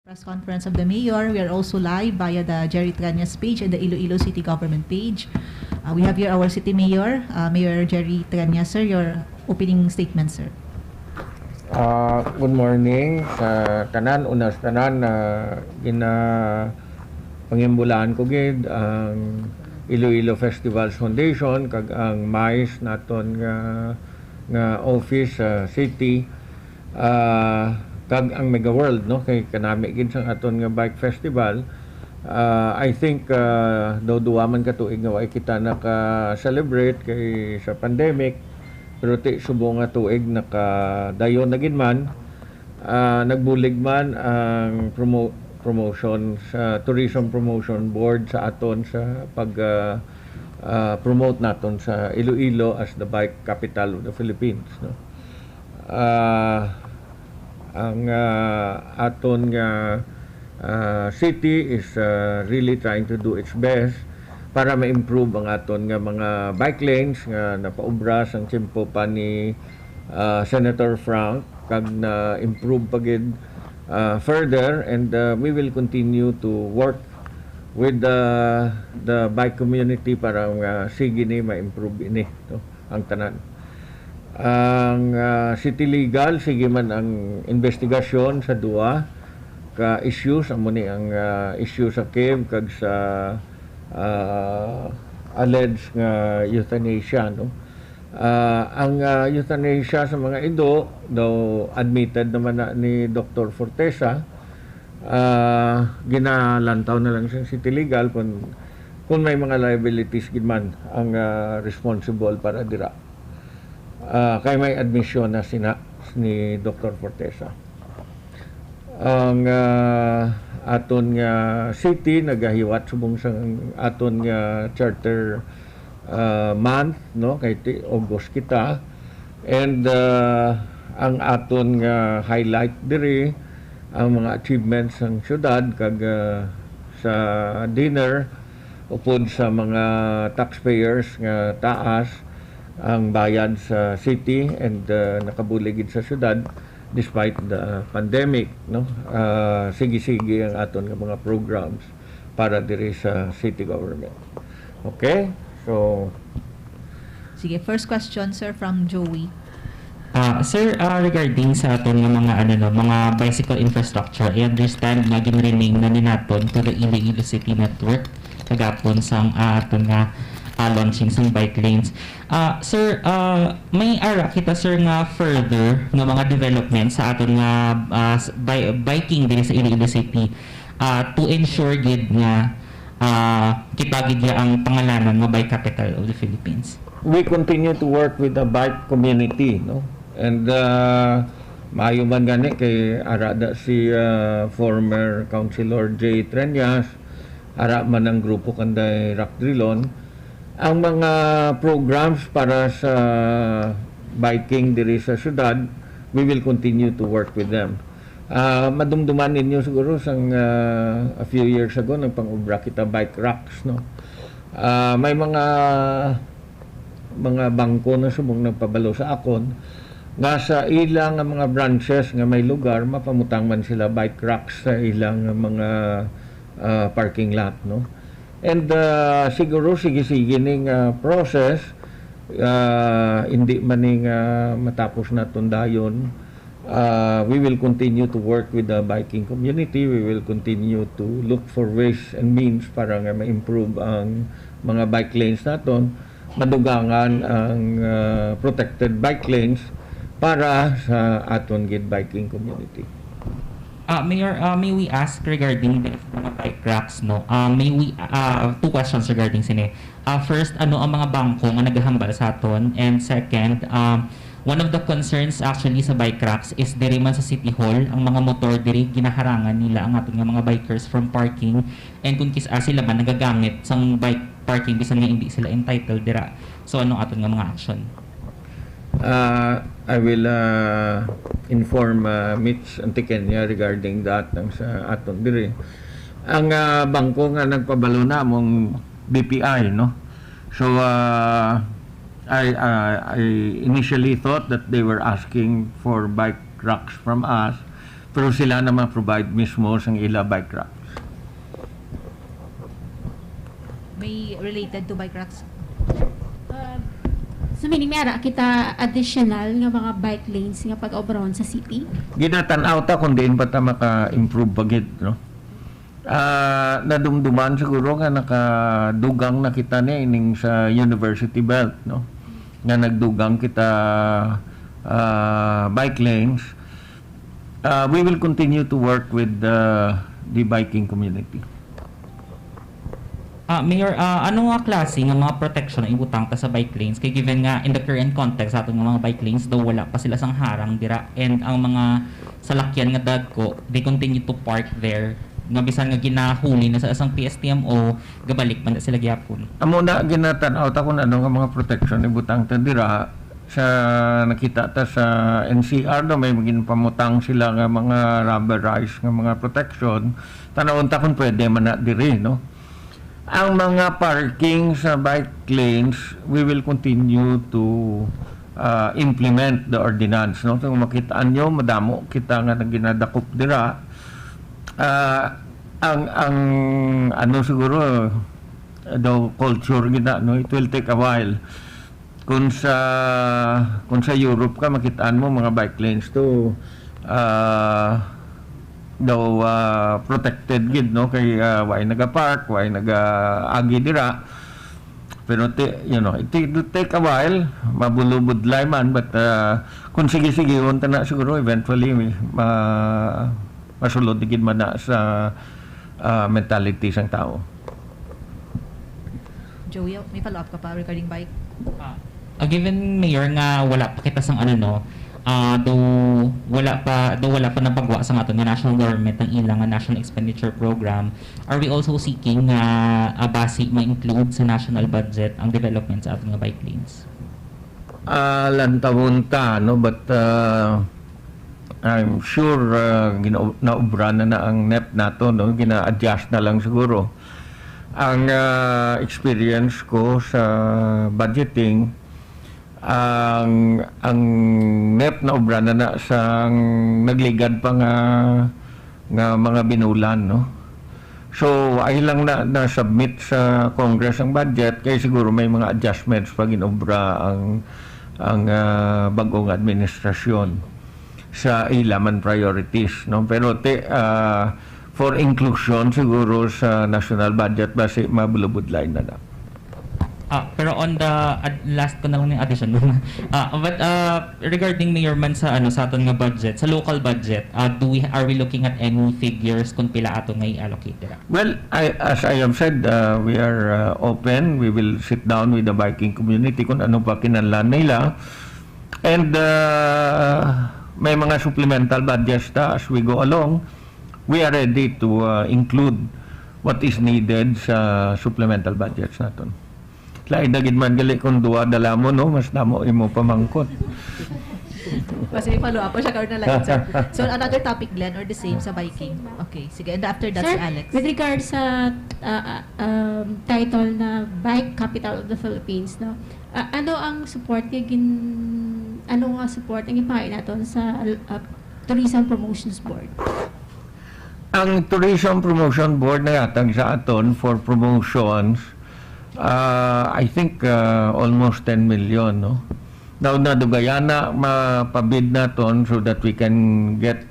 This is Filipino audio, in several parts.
Press conference of the mayor. We are also live via the Jerry Triañas page and the Iloilo City Government page. We have here our city mayor, Mayor Jerry Triañas. Sir, your opening statement, sir. Good morning sa tanan, unas tanan na pangimbulaan ko gid ang Iloilo Festivals Foundation kag ang MICE naton nga office sa city, kag ang Mega World, no, kay kanami gid sa aton nga bike festival. I think daw duwa man ka tuig nga way kita naka-celebrate kay sa pandemic, pero ti subong nga tuig nakadayon na gid man. Nagbulig man ang promotion sa Tourism Promotion Board sa aton sa pag promote naton sa Iloilo as the bike capital of the Philippines, no. Ang aton nga city is really trying to do its best para ma-improve ang aton nga mga bike lanes nga napaubras ang tiyempo pa ni Senator Frank, kag na-improve pa gid further, and we will continue to work with the bike community para sige ni ma-improve ini, no, ang tanan. Ang city legal sige man ang investigasyon sa duwa ka issues, amo ni ang issue sa cave kag sa alleged nga euthanasia, no. Ang euthanasia sa mga ido daw admitted naman na ni Dr. Fortesa. Ginalantaw na lang sa city legal kung may mga liabilities gid man ang responsible para dira. Kay may admission na ni Dr. Fortesa. Ang aton nga city nagahiwat subong sa aton nga charter month, no, kay August kita, and ang aton nga highlight diri ang mga achievements ng syudad kag sa dinner upod sa mga taxpayers nga taas ang bayad sa city and nakabuligid sa syudad despite the pandemic, no. Sige ang aton nga mga programs para diri sa city government. Okay, so Sige, first question, sir, from Joey. Sir, regarding sa aton nga mga mga bicycle infrastructure, I understand nga gin-rename na ni naton to the Iloilo City Network kagapon sang aton nga launching sang bike lanes. Sir, may ara kita, sir, nga further nga mga development sa aton nga biking din sa Iloilo City to ensure gid nga kita gid ang pangalanan nga bike capital of the Philippines. We continue to work with the bike community, no, and maayo man gani kay arada si former Councilor J. Triañas, ara man ang grupo kanday Rock Drilon. Ang mga programs para sa biking diri sa syudad, we will continue to work with them. Madumduman ninyo siguro sang a few years ago nagpang-ubra kita bike racks, no. May mga bangko na subong nagpabalo sa akon nga sa ilang mga branches nga may lugar mapamutang man sila bike racks sa ilang mga parking lot, no. And siguro sige ning process, hindi man ning matapos na dayon. We will continue to work with the biking community. We will continue to look for ways and means para nga ma-improve ang mga bike lanes naton, madugangan ang protected bike lanes para sa aton gid biking community. Mayor, may we ask regarding the mga bike racks, no? May we two questions regarding sini. First, ano ang mga bangko nga naghahambal sa aton? And second, one of the concerns actually sa bike racks is diri man sa City Hall, ang mga motor diri ginaharangan nila ang aton nga mga bikers from parking, and kung sila man nagagamit sang bike parking bisan nga hindi sila entitled dira. So anong aton nga mga action? I will inform Mitch Antiqueña regarding that sa aton diri. Ang bangko nga nagpabalo na mong BPI, no. So I initially thought that they were asking for bike racks from us pero sila na ma-provide mismo sa ila bike racks. May related to bike racks? So meaning may ara kita additional nga mga bike lanes nga pag-obron sa city? Ginatanaw ta kung diin pa ta maka-improve pagit, no? Nadumduman siguro nga nakadugang na kita ni ining sa University Belt, no? Nga nagdugang kita bike lanes. We will continue to work with the biking community. Mayor, ano nga klase nga mga protection ang ibutang ta sa bike lanes? Kay given nga in the current context sa ating mga bike lanes, daw wala pa sila sang harang dira, and ang mga salakyan nga dagko, they continue to park there. Nga bisan nga ginahuli na sa isang PSTMO, gabalik man na sila gyapon. Amo na ginatanaw ta kung ano nga mga protection ibutang ta dira sa nakita ta sa NCR do may maging pamutang sila nga mga rubberized nga mga protection. Tanawon ta kung pwede man na diri, no? Ang mga parking sa bike lanes, we will continue to implement the ordinance, no? So makitaan nyo, madamo kita nga ginadakop dira. Ang ano siguro daw culture gina, no? It will take a while. Kung sa Europe ka makitaan mo mga bike lanes to daw protected gid, no, kay way naga-park, way naga-agi dira, pero it will take a while, mabulubudlay man, but kung sige unta na siguro eventually masulod gid man na sa mentality sang tao. Joey, may follow-up ka pa regarding bike? Given Mayor nga wala pa kita sang ano, no, though wala pa napagwa sa aton nga national government ang ilang nga national expenditure program, are we also seeking basic ma-include sa national budget ang development sa aton nga bike lanes? Lantawon ta, no, but I'm sure naubra na ang NEP nato, no, gina-adjust na lang siguro. Ang experience ko sa budgeting, ang NEP na obra na sa nagligad pa nga mga binulan, no. So ay lang na submit sa Congress ang budget, kay siguro may mga adjustments pag inobra ang bagong administrasyon sa ilaman priorities, no. Pero for inclusion siguro sa national budget base mabulubudlay na na. Pero on the last ko na lang yung addition but regarding Mayor man sa sa aton nga budget, sa local budget, are we looking at any figures kung pila ato nga i-allocate dira? Well, as I have said, we are open. We will sit down with the biking community kung ano pa kinahanglan nila, and may mga supplemental budgets as we go along. We are ready to include what is needed sa supplemental budgets naton. Lain dagid man gali kung duwa dala mo, no, mas damo imo pamangkot. Kasi may follow-up pa siya karon na lang, sir. So another topic, Glenn, or the same sa biking? Okay, sige. And after that, Sir, si Alex. with regards sa title na Bike Capital of the Philippines, no? Ano ang support ano nga support ang ipahay naton sa Tourism Promotions Board? Ang Tourism Promotion Board na yatag sa aton for promotions, I think almost 10 million, no. Now nadugayana mapabid naton so that we can get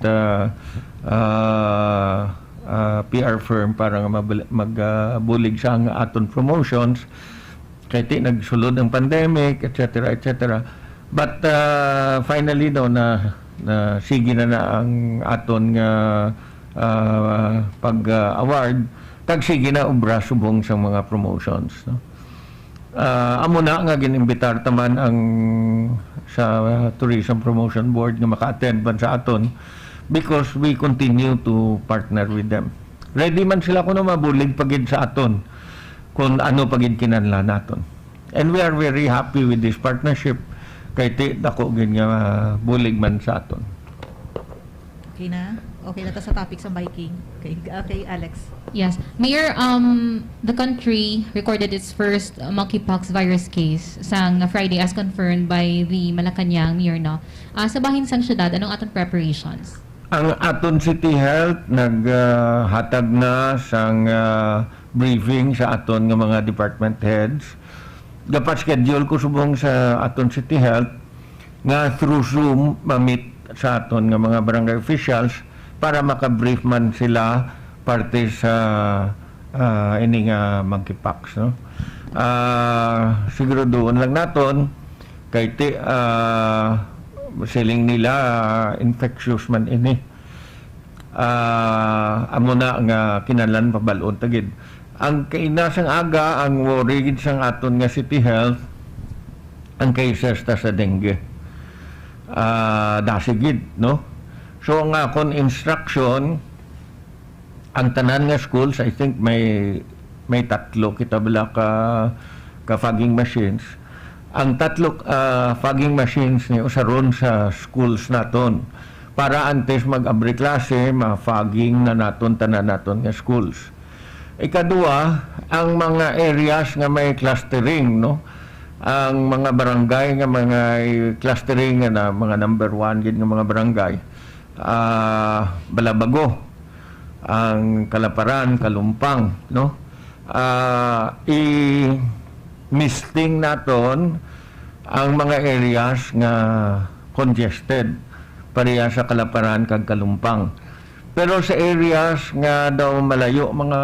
PR firm para magbulig sa ang aton promotions kay nagsulod ang pandemic, etc. But finally daw na sige na ang aton nga pag-award, sige na ubra subong sa mga promotions, no. Amo na nga ginimbitar taman ang sa Tourism Promotion Board nga maka-attend man sa aton because we continue to partner with them. Ready man sila kuno mabulig pagid sa aton kung ano pagid kinahanglan naton. And we are very happy with this partnership kay dako gid nga bulig man sa aton. Okay na? Okay na ta sa topic sa biking. Okay, Alex. Yes. Mayor, the country recorded its first monkeypox virus case sang Friday as confirmed by the Malacanang Mayor, no? Sa bahin sang syudad, anong atong preparations? Ang aton City Health naghatag na sang briefing sa aton nga mga department heads. Dapat schedule ko subong sa aton City Health nga through Zoom ma-meet sa aton nga mga barangay officials para makabrief man sila parte sa ini nga monkeypox, no? Siguro doon lang naton kay siling nila infectious man ini. Amo na nga kinahanglan pabalon tagid. Ang kainasang aga ang worry gid sang aton nga City Health ang cases ta sa dengue. Dasigid, no? So ang akon instruction ang tanan nga schools, I think may tatlo kita bala ka fogging machines. Ang tatlo fogging machines ni usaron sa schools naton para antes mag-abri klase ma-fogging na naton tanan naton nga schools. Ikadua, ang mga areas nga may clustering, no? Ang mga barangay nga mga clustering na mga number 1 gid nga mga barangay. Balabago, ang Kalaparan, Kalumpang, no? I-misting naton ang mga areas nga congested pareha sa Kalaparan kag Kalumpang. Pero sa areas nga daw malayo mga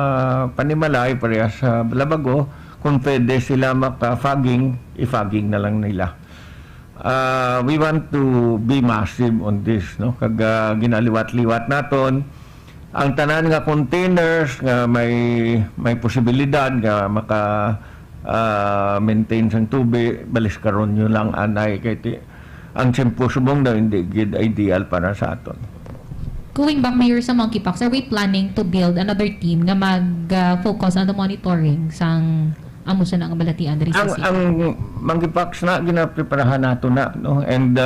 panimalay pareha sa Balabago, kung pwede sila maka-fogging, i-fogging na lang nila. We want to be massive on this, no? Kag ginaliwat-liwat naton ang tanan nga containers nga may posibilidad nga maka maintain sang tubig, balis karon nyo lang anay kay ang simple subong daw hindi gid ideal para sa aton. Going back, Mayor, sa monkeypox, are we planning to build another team nga mag-focus on the monitoring sang amo sa nang balatian diri sa city? Ang monkeypox na ginapreparahan nato na, no? And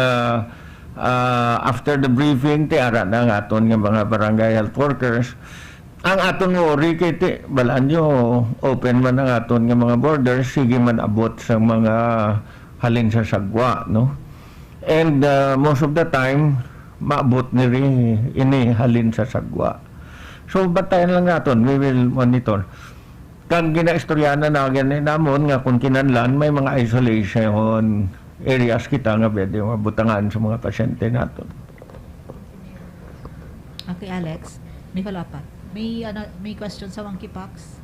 after the briefing tiara na nga aton nga mga barangay health workers ang aton worry kay balaan nyo open man ang aton nga mga borders sige man abot sa mga halin sa sagwa, no? And most of the time maabot ni ini halin sa sagwa. So batayan lang naton, we will monitor. Kag ginaistoryanan na ganyan namon nga kung kinanlan may mga isolation areas kita nga pwede mabutangan sa mga pasyente naton. Okay, Alex. May follow-up pa. May question sa monkeypox?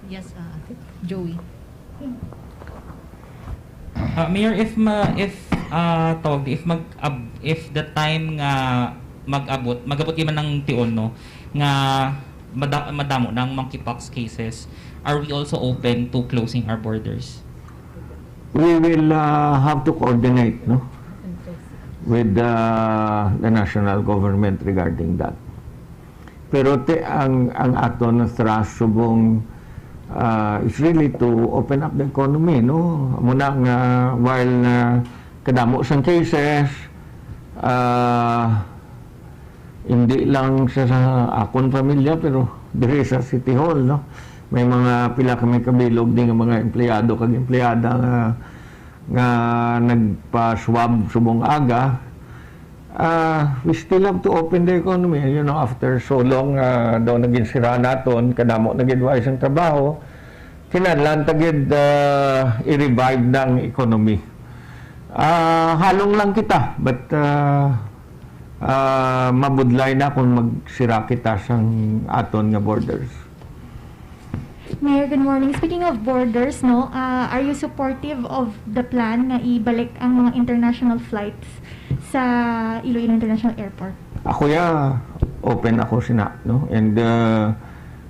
Yes, Joey. Mayor, if the time nga magabot man ng tion, no, nga madamo ng monkeypox cases, are we also open to closing our borders? We will have to coordinate, no, with the national government regarding that. Pero ang aton thrust subong is really to open up the economy, no? Muna nga while kadamo sang cases, hindi lang sa akon pamilya pero diri sa City Hall, no? May mga pila kami kabilog din nga mga empleyado kag empleyada nga nagpa-swab subong aga. We still have to open the economy, you know, after so long daw naging sira naton kadamo nag-advise ang trabaho kinahanglan tagid i-revive ng economy. Halong lang kita but mabudlay na kung magsira kita sang aton nga borders. Mayor, good morning. Speaking of borders, no, are you supportive of the plan na ibalik ang mga international flights sa Iloilo International Airport? Ako open ako sina, no? And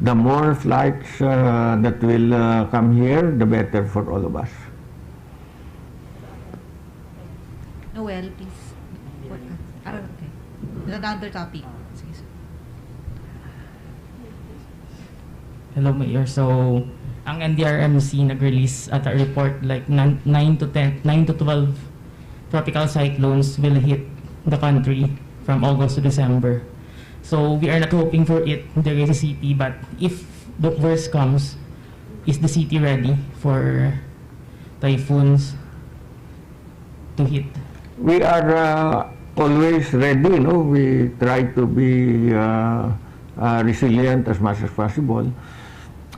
the more flights that will come here, the better for all of us. Noel, please. Okay. Another topic. Sige, sir. Hello, Mayor. So, ang NDRMC nag-release at a report like 9 to 12 tropical cyclones will hit the country from August to December. So, we are not hoping for it there is a city, but if the worst comes, is the city ready for typhoons to hit? We are always ready, no? We try to be resilient as much as possible.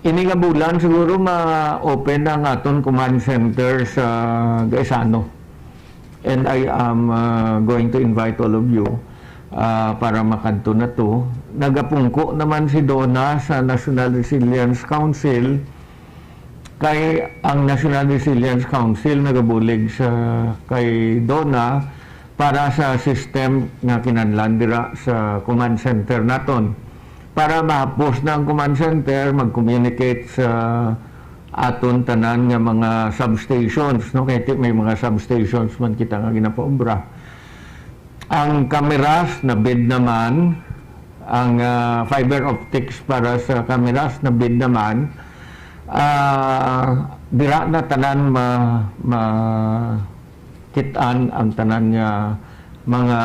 Ini nga bulan siguro ma-open ang aton command center sa Gaisano. And I am going to invite all of you para makanto na to. Nagapungko naman si Donna sa National Resilience Council. Kay ang National Resilience Council nagabulig sa kay Donna para sa system nga kinahanglan dira sa command center naton. Para ma-post na ang command center, mag-communicate sa aton tanan nga mga substations, no? Kaya may mga substations man kita nga ginapaobra. Ang cameras na bid naman, ang fiber optics para sa cameras na bid naman, dira na tanan kitaan ang tanan nga mga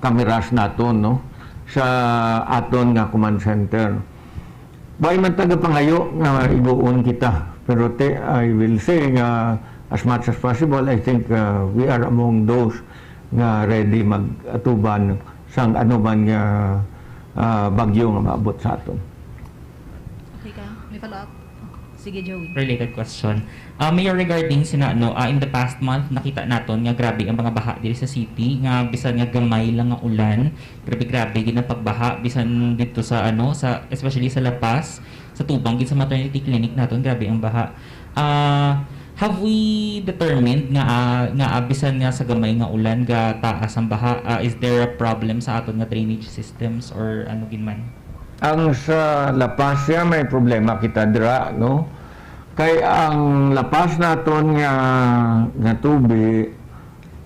cameras naton, no? Sa aton nga command center. Bay man taga pangayo nga iguon kita. Pero I will say nga as much as possible, I think we are among those nga ready mag-atuban sang ano man nga bagyo nga maabot sa aton. Okay ka? May follow-up? Sige, Joey. Related question. Mayor, regarding in the past month, nakita naton nga grabe ang mga baha diri sa city, nga bisan nga gamay lang nga ulan, grabe gid ang pagbaha bisan dito sa especially sa La Paz, sa Tubang gid sa maternity clinic naton, grabe ang baha. Have we determined nga bisan nga sa gamay nga ulan ga taas ang baha, is there a problem sa aton nga drainage systems or ano gid man? Ang sa La Paz may problema kita dira, no? Kay ang La Paz naton nga tubig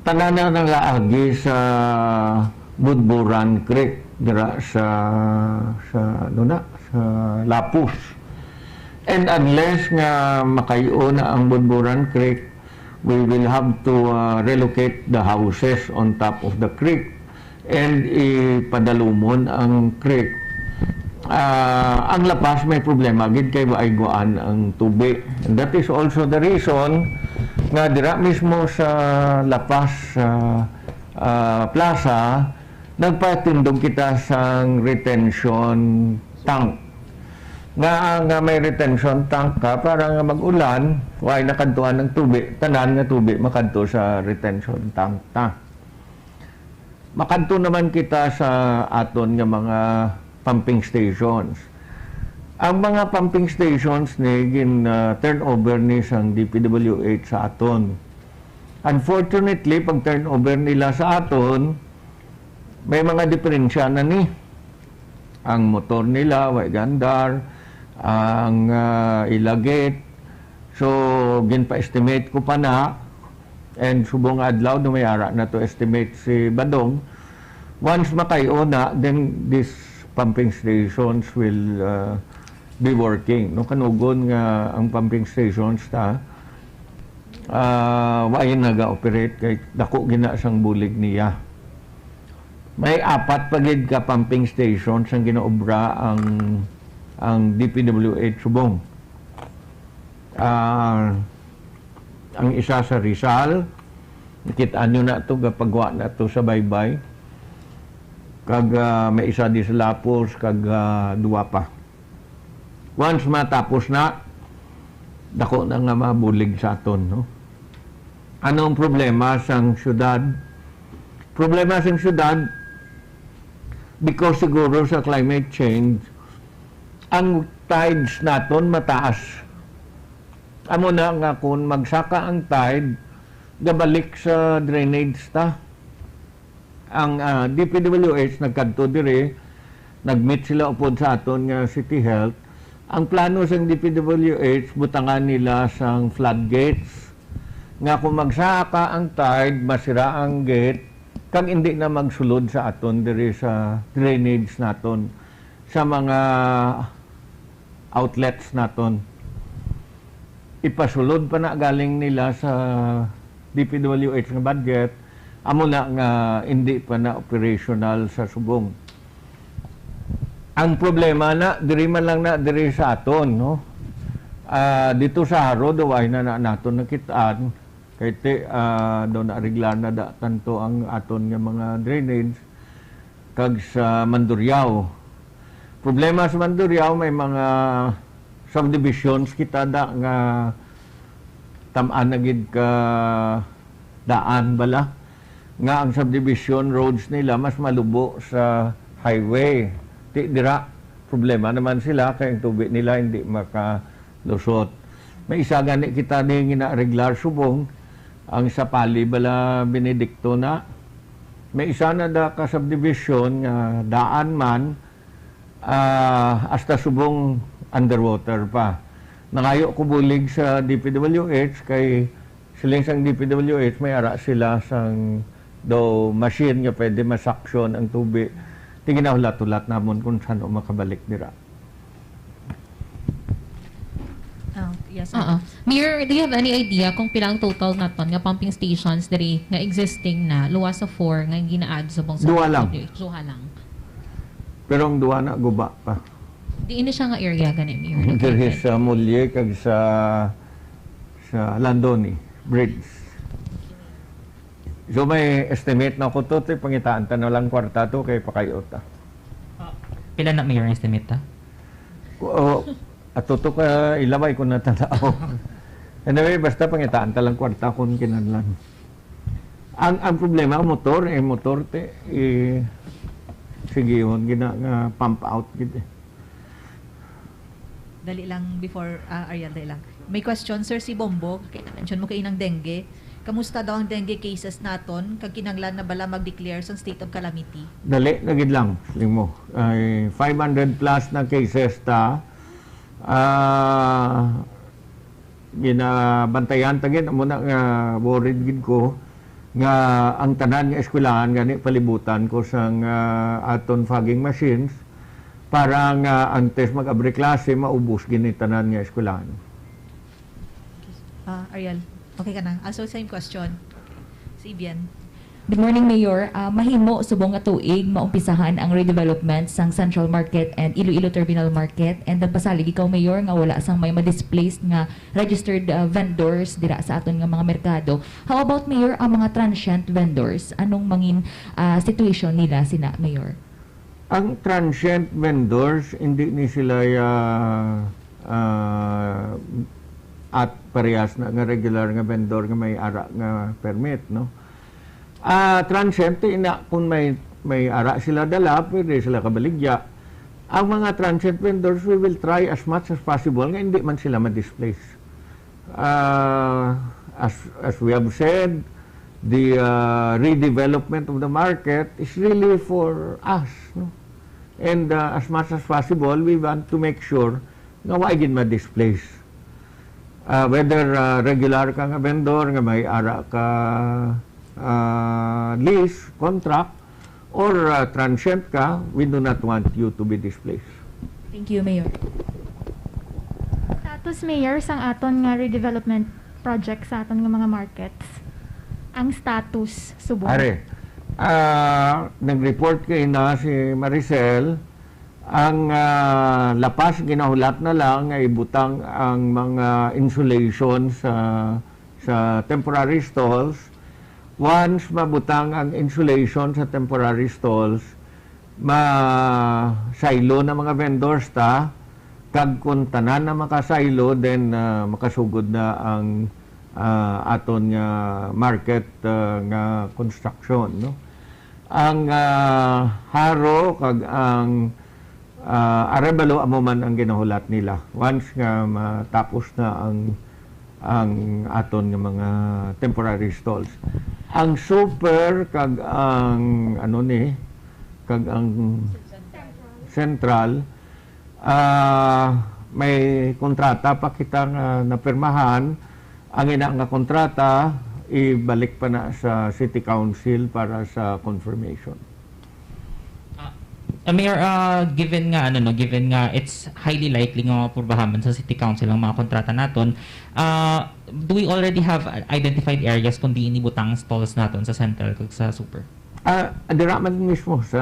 tanan na nagaagi sa Budburan Creek dira sa Lapus. And unless nga makayo na ang Budburan Creek, we will have to relocate the houses on top of the creek and ipadalumon ang creek. Ang La Paz may problema gid kay waay guan ang tubig. And that is also the reason nga dira mismo sa La Paz Plaza nagpatindog kita sang retention tank. Nga may retention tank ka para nga mag-ulan, waay nakadtuan ng tubig, tanan nga tubig makadto sa retention tank ta. Makadto naman kita sa aton nga mga pumping stations. Ang mga pumping stations ni turnover ni sang DPWH sa aton. Unfortunately, pag turnover nila sa aton, may mga diferensya na ni. Ang motor nila, way gandar, ang ilagit. So, ginpa-estimate ko pa na, and subong adlaw, dumayara na to estimate si Badong. Once makayo na, then this pumping stations will be working. No, kanugon nga ang pumping stations ta waay naga-operate kay dako gina sang bulig niya. May 4 pagid ka pumping stations ang ginaobra ang DPWH subong. Ang isa sa Rizal, nakita nyo na ito, gapagwa na ito sa Baybay. Kag may isa di sa Lapus, kag duwa pa. Once matapos na, dako na nga mabulig sa aton, no? Anong problema sang syudad? Problema sang syudad, because siguro sa climate change, ang tides naton mataas. Amo na nga kung magsaka ang tide, gabalik sa drainage ta. Ang DPWH nagkadto dire, nag-meet sila upod sa aton nga City Health. Ang plano sa DPWH, butangan nila sang floodgates. Nga kung magsaka ang tide, masira ang gate, kag hindi na magsulod sa aton dire sa drainage naton, sa mga outlets naton. Ipasulod pa na galing nila sa DPWH nga budget, amo na nga hindi pa na operational sa subong. Ang problema na diri man lang na diri sa aton, no? Dito sa Haro daw ay na naton nakitaan Kay do na reglar na da tanto ang aton nga mga drainage kag sa Mandurriao. Problema sa Mandurriao, may mga subdivisions kita da nga tam-an na gid ka daan bala nga ang subdivision roads nila mas malubo sa highway. Dira problema naman sila kay ang tubig nila hindi makalusot. May isa gani kita ni nga regular subong ang sa Pali bala Benedicto na. May isa na da ka subdivision nga daan man hasta subong underwater pa. Nangayo ko bulig sa DPWH kay siling sang DPWH may ara sila sang do machine nga pwede masaksyon ang tubig. Tingin na hulat-hulat namon kung saan makabalik nila. Yes. Mayor, do you have any idea kung pilang total naton nga pumping stations diri nga existing na luwas sa 4 nga gina-add sa bang Duha lang. Duha lang. Pero ang duwa na guba pa. Di ini siya nga area gani, Mayor. Diri sa Mulye kag sa Landoni Bridge. So may estimate na ko to, pangitaan ta na lang kwarta to kay pakayota. Pila na, Mayor, ang estimate ta? Ato to ka ilabay ko na talao. Anyway, basta pangitaan ta lang kwarta kun kinahanglan. Ang problema motor sige hon gina nga pump out gid. Dali lang before Ariel, dali lang. May question, Sir, si Bombo. Mention mo kayo ng dengue. Kamusta daw ang dengue cases naton? Kag kinanglan na bala mag-declare sa state of calamity? Dali, nagid lang. Ling mo. 500 plus na cases ta. Ginabantayan tagin. Muna nga worried gid ko nga ang tanan nga eskwelahan gani palibutan ko sang aton fogging machines para nga antes mag-abre klase maubos gini tanan nga eskwelahan. Ariel, okay ka na? Also, same question. Si Ibian. Good morning, Mayor. Mahimo subong nga tuig maumpisahan ang redevelopment sang Central Market and Iloilo Terminal Market, and nagpasalig ikaw, Mayor, nga wala sang may ma-displaced nga registered vendors dira sa aton nga mga merkado. How about, Mayor, ang mga transient vendors? Anong mangin situation nila sina, Mayor? Ang transient vendors hindi ni sila at parehas na nga regular nga vendor nga may ara nga permit, no? Transient ina kung may ara sila dala, pwede sila kabaligya. Ang mga transient vendors, we will try as much as possible nga hindi man sila ma-displace. As we have said, the redevelopment of the market is really for us, no? And as much as possible, we want to make sure nga wa gid ma-displace. Whether regular ka nga vendor nga may ara ka lease, contract, or transient ka, we do not want you to be displaced. Thank you, Mayor. Status, Mayor, sang aton nga redevelopment project sa aton nga mga markets. Ang status, subong. Are, nag-report kay na si Maricel, ang lapas ginahulat na lang ay butang ang mga insulation sa temporary stalls. Once mabutang ang insulation sa temporary stalls, ma-silo na mga vendors ta, kag kung tanan na makasilo, then makasugod na ang aton nga market nga construction, no? Ang haro kag ang Arevalo amo man ang ginahulat nila. Once nga matapos na ang aton nga mga temporary stalls. Ang super kag ang kag ang central may kontrata pa kita nga napirmahan. Ang ina nga kontrata ibalik pa na sa City Council para sa confirmation. Mayor, given nga it's highly likely nga mapurbahan sa City Council ang mga kontrata naton, do we already have identified areas kung di inibutang stalls naton sa central kag sa super? Dira man mismo sa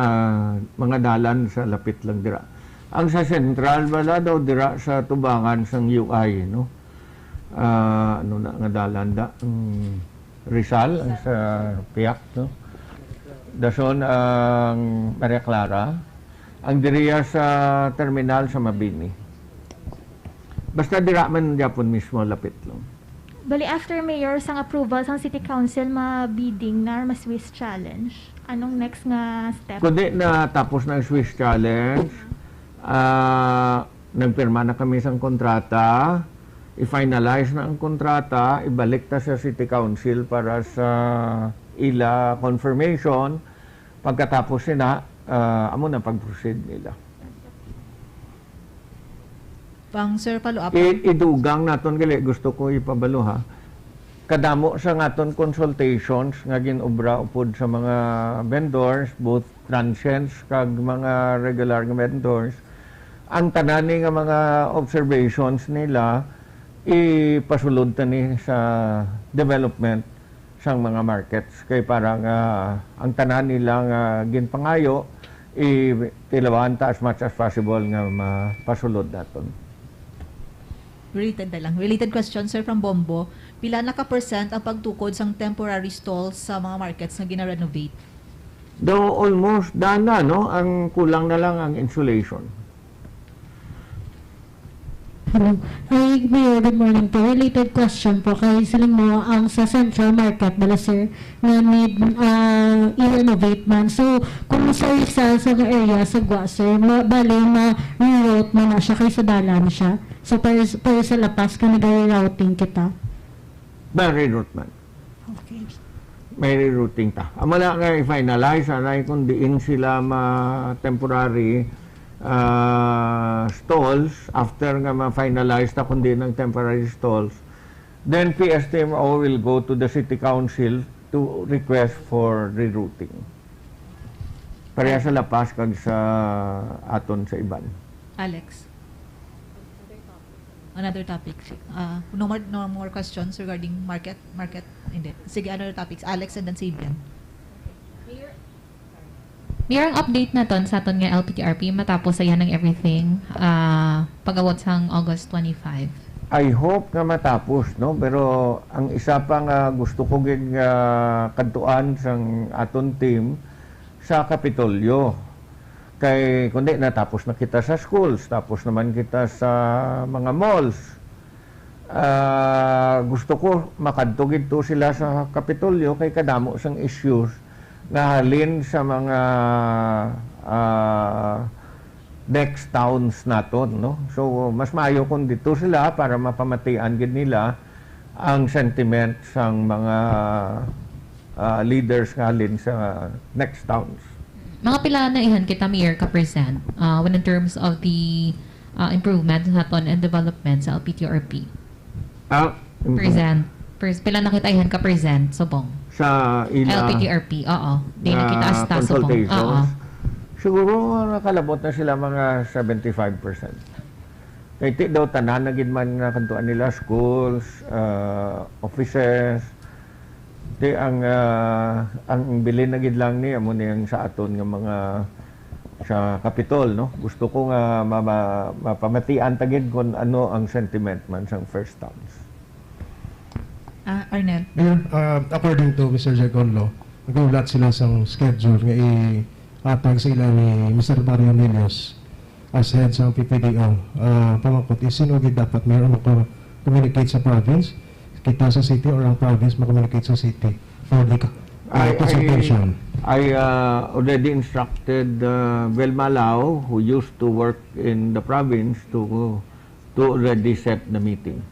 mga dalan sa lapit lang dira. Ang sa central wala daw dira sa tubangan sang UI, no? ano na nga dalanda Rizal ang sa Piak, no? Dason ang Maria Clara, ang diriya sa terminal sa Mabini. Basta dira man Japon mismo lapit lang. Bali, after Mayor, sang approval sang City Council, ma-bidding na mas Swiss Challenge. Anong next nga step? Kundi na tapos ng Swiss Challenge, nagpirma na kami sa kontrata, i-finalize na ang kontrata, ibalik ta sa City Council para sa ila confirmation. Pagkatapos sina, amo na pag-proceed nila. Pang Sir, follow up. Idugang naton gali, gusto ko ipabalo ha. Kadamo sa ngaton consultations nga ginobra upod sa mga vendors, both transients kag mga regular nga vendors. Ang tanani nga mga observations nila ipasulod tani sa development sang mga markets kay parang ang tanan nila nga ginpangayo tilawan ta as much as possible nga mapasulod naton. Related question, sir, from Bombo. Pila na ka% ang pagtukod sang temporary stalls sa mga markets na gina-renovate? Though almost done na, no? Ang kulang na lang ang insulation. Hello. Hi, Mayor. Good morning po. Related question po kay siling mo ang sa Central Market, bala sir, na need i-renovate man. So, kung sa isa sa area sa Gwa, sir, bali ma-reroute mo na siya kay sa dalan siya. So, para sa lapas ka nag-rerouting kita. May reroute man. Okay. May rerouting ta. Amala nga i-finalize, anay kung diin sila temporary stalls, after nga ma-finalize ta kundi ng temporary stalls, then PSTMO will go to the City Council to request for rerouting. Pareha sa lapas kag sa aton sa iban. Alex. Another topic. No more questions regarding market. Hindi. Sige, another topics. Alex and then Sabian. Mayroong update na ton sa aton nga LPTRP matapos sa yan ng everything pag-awot sang August 25. I hope nga matapos, no? Pero ang isa pa nga gusto ko gid nga kadtuan sang aton team sa Kapitolyo. Kay kundi natapos na kita sa schools, tapos naman kita sa mga malls. Gusto ko makadto gid to sila sa Kapitolyo kay kadamo sang issues na halin sa mga next towns naton, no? So mas maayo kung dito sila para mapamatian gid nila ang sentiment sang mga leaders nga halin sa next towns. Mga pila na ihan kita Mayor ka-present when in terms of the improvement sa aton and development sa LPTRP. Present. Pila na kita ihan ka-present subong. Sa ila LPTRP, oo. Di na kita asta subong. Oo. Siguro nakalabot na sila mga 75%. Kaya ti daw tanan na gid man nakantuan nila schools, offices. Di ang bilin na gid lang ni amo niyang sa aton nga mga sa Capitol, no? Gusto ko nga mapamatian ta gid kung ano ang sentiment man sang first towns. Arnel. According to Mr. Jagonlo, nagulat sila sa schedule nga i-atag sa ilan ni Mr. Mario Nelios as head sa PPDO. Pamangkot, isinugid dapat mayroon communicate sa province, kita sa city, or ang province mag-communicate sa city for the consultation. I already instructed Velma Lao, who used to work in the province, to already set the meeting.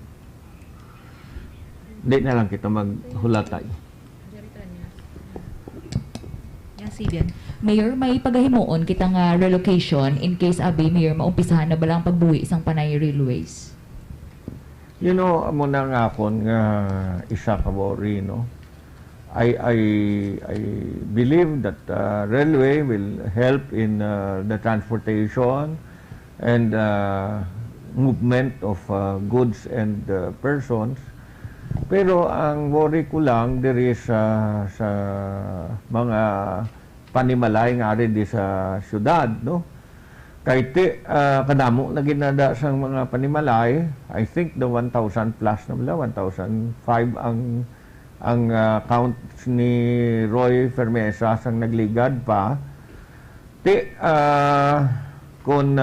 Hindi na lang kita maghulatay. Yan, Sabian. Mayor, may pagahimuon kita nga relocation in case abi Mayor maumpisahan na balang pagbuhi isang Panay Railways. You know, amo na nga akon nga isa ka bori, no? I believe that railway will help in the transportation and movement of goods and persons. Pero ang worry ko lang diri sa mga panimalay nga rin di sa syudad, no? Kay ti kadamo na ginada sang mga panimalay. I think the 1,000 plus na bala, 1,005 ang count ni Roy Fermesa sang nagligad pa. Ti kung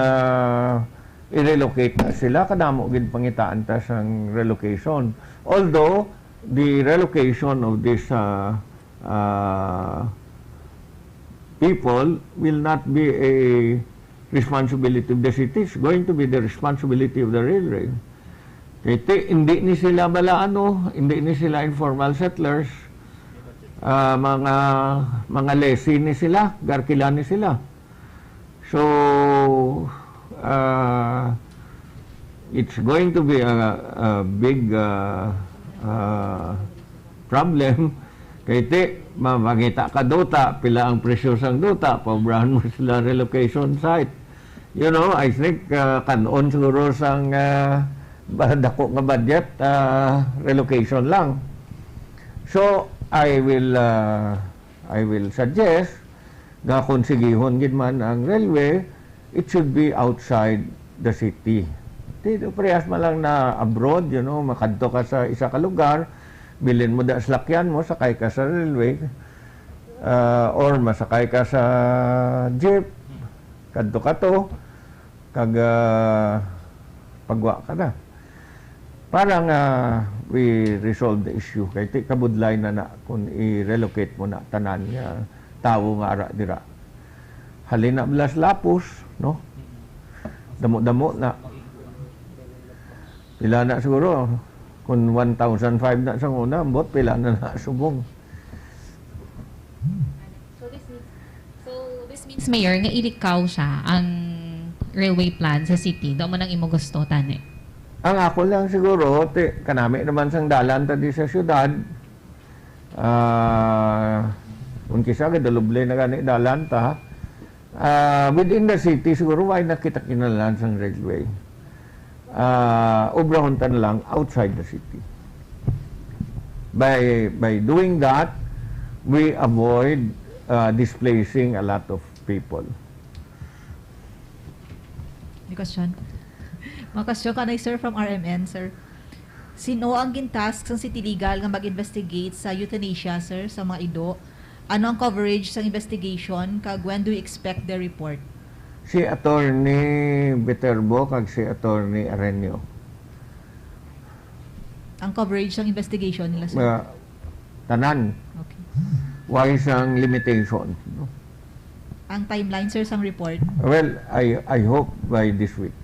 i-relocate na sila, kadamo gid pangitaan ta sang relocation. Although the relocation of this people will not be a responsibility of the city. It's going to be the responsibility of the railway. Kaya hindi ni sila hindi ni sila informal settlers, mga lessee ni sila, garkila ni sila. So, it's going to be a big problem. Kaya mamagita ka duta, pila ang presyo sang duta, pabrahan mo sila relocation site. You know, I think kanon siguro sang dako nga budget, relocation lang. So, I will suggest nga kung sigihon gid man ang railway, it should be outside the city. Dito parehas man lang na abroad, you know, makadto ka sa isa ka lugar, bilin mo da salakyan mo, sakay ka sa railway, or masakay ka sa jeep, kadto ka to, kag pagwa ka na. Parang we resolve the issue. Kaya kabudlay na kung i-relocate mo na tanan nga tawo nga ara dira. Halina blas lapos, no? Damo-damo na. Pila na siguro. Kung 1,005 na sa una, ambot pila na subong. So this means, Mayor, nga ilikaw siya ang railway plan sa city. Daw mo nang imo gusto, tani. Ang ako lang siguro, kanami naman sang dalan tadi sa syudad. Kung kisa, daluble na gani dalan ta. Within the city, siguro why nakita kinalan sang railway. Obrahuntan lang outside the city. By doing that, we avoid displacing a lot of people. May question? Makasyon ka na, sir, from RMN, sir. Sino ang gintask sa City Legal nga mag-investigate sa euthanasia, sir, sa mga ido? Ano ang coverage sa investigation? Kag when do you expect the report? Si Attorney Viterbo kag si Attorney Arenio. Ang coverage ng investigation nila, sir? Tanan. Okay. Why sang limitation? No? Ang timeline, sir, sang report? Well, I hope by this week.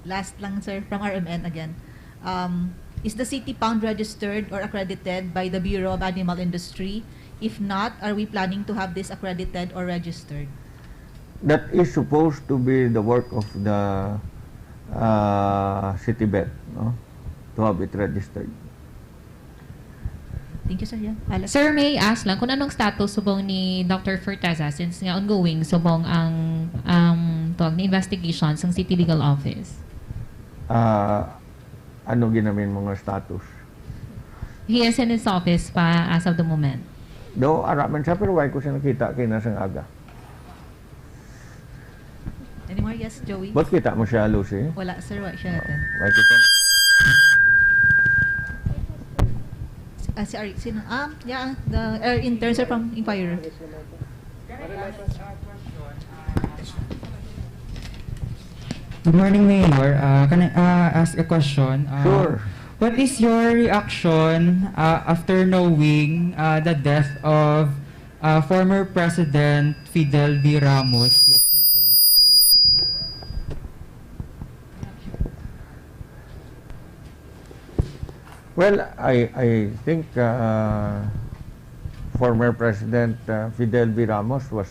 Last lang, sir, from RMN again. Is the city pound registered or accredited by the Bureau of Animal Industry? If not, are we planning to have this accredited or registered? That is supposed to be the work of the city vet, no? To have it registered. Thank you, sir. Yeah. Sir, may I ask lang kung anong status subong ni Dr. Fortaza since nga ongoing subong ang tawag ni investigation sa City Legal Office? Ano ginamin mga status? He is in his office pa as of the moment. Do araman siya pero why ko siya nakita kay nasang aga. Any more? Yes, Joey? Ba't kita mo siya, Lucy? Wala, sir. Wala siya natin. Why kita? Si Ari, sino? Yeah, the intern, sir, from Inquirer. Good morning, Mayor. Can I ask a question? Sure. What is your reaction after knowing the death of former President Fidel V. Ramos yesterday? Well, I think former President Fidel V. Ramos was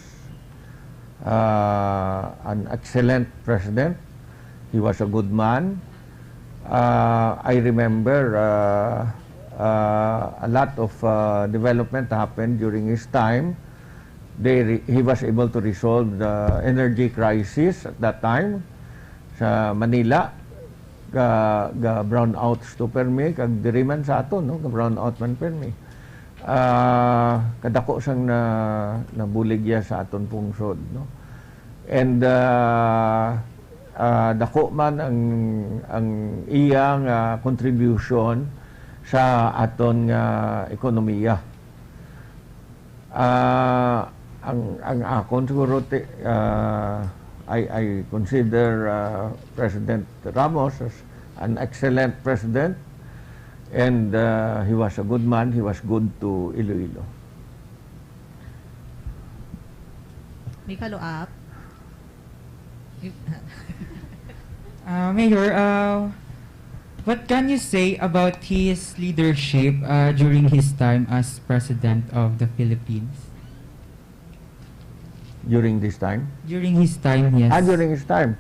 an excellent president. He was a good man. I remember a lot of development happened during his time. He was able to resolve the energy crisis at that time sa Manila. Ga brownouts to permi, kag diri man sa aton, no? Ga brownout man permi. Kadako sang nabuligya sa aton pungsod, no? And dako man ang iyang contribution sa aton nga ekonomiya. Ang akon siguro I consider President Ramos as an excellent president, and he was a good man. He was good to Iloilo. May follow-up? Mayor, what can you say about his leadership during his time as President of the Philippines? During this time? During his time, yes. During his time.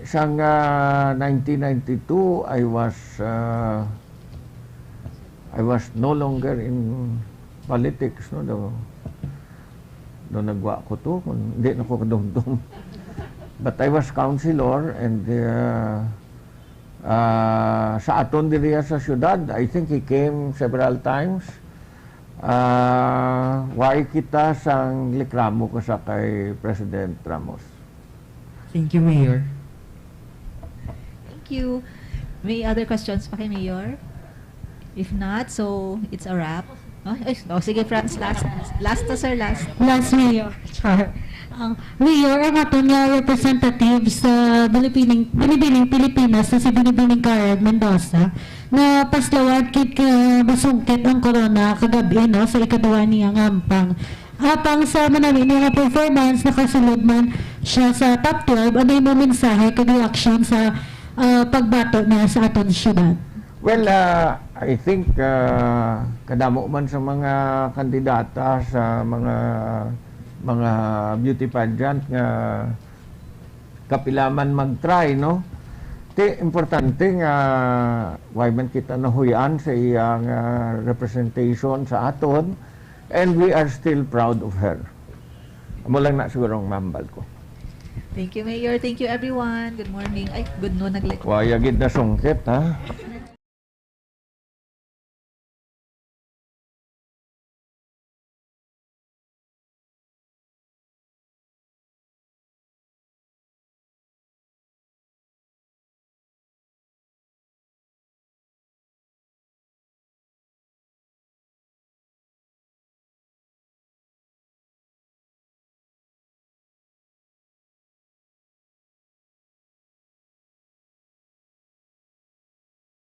Sang 1992, I was no longer in politics. No nagwa ko to, hindi na ko kadumdum. But I was councilor, and sa aton diriya sa syudad, I think he came several times. Why kita sang likramo ko sa kay President Ramos. Thank you, Mayor. Thank you. May other questions pa kay Mayor? If not, so it's a wrap. Sige, Franz, last to sir, last. Last, Mayor. Char. Mayor, ang aton nga representative sa Binibining Pilipinas na si Binibining Karen Mendoza na paslawad kit ka basungkit ang corona kagabi no sa ikaduha niyang ampang. Apang sa manali nga performance nakasulod man siya sa top 12, ano yung mensahe kag reaction sa pagbato niya sa aton syudad? Well, I think kadamo man sa mga kandidata sa mga beauty pageant nga kapilaman mag-try, no? Importante nga why man kita nahuyan sa iyang representation sa aton, and we are still proud of her. Amo lang na siguro ang mambal ko. Thank you, Mayor. Thank you, everyone. Good morning. Ay, good noon. Waya gid na sungkit, ha?